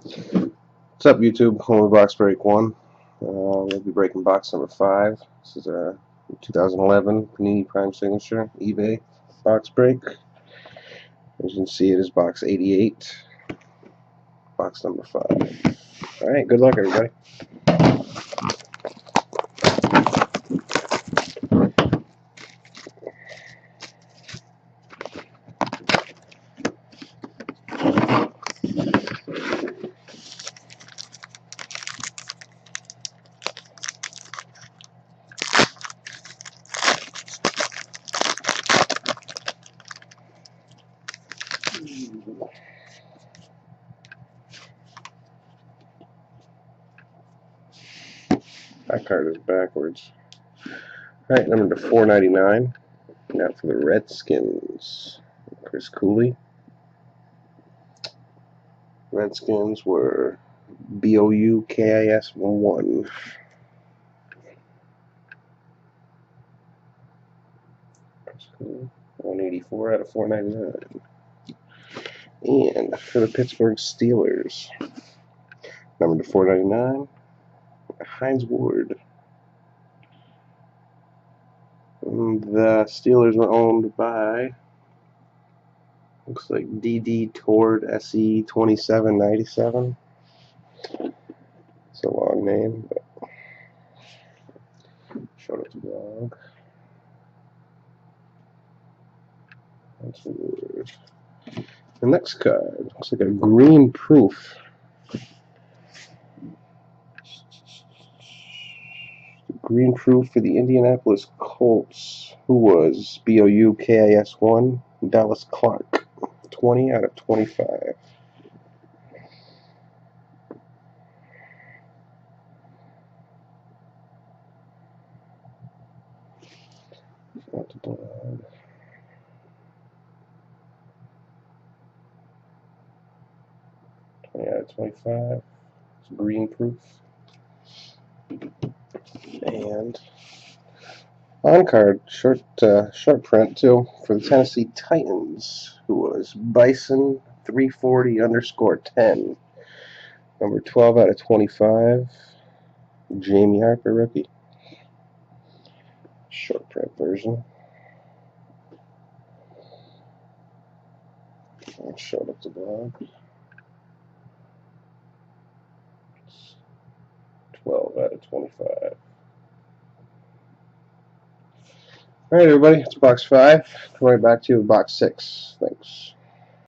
What's up, YouTube? Home box break 1. We'll be breaking box number 5. This is a 2011 Panini Prime Signature eBay box break. As you can see, it is box 88, box number 5. Alright, good luck, everybody. That card is backwards. Alright, number to 499. Now for the Redskins. Chris Cooley. Redskins were BOUKIS 1. 184 out of 499. And for the Pittsburgh Steelers, number to 499, Hines Ward. The Steelers were owned by, looks like DD Tord SE 2797. It's a long name, but showed up the blog. That's weird. The next card looks like a green proof. Green proof for the Indianapolis Colts, who was BOUKIS 1, Dallas Clark, 20 out of 25. Not the blog. Out of 25. It's green proof. And on card, short print too, for the Tennessee Titans, who was Bison 340_10. Number 12 out of 25. Jamie Harper rookie. Short print version. I'll show it up the blog. 12 out of 25. Alright, everybody, it's box 5. Right back to you with box 6. Thanks.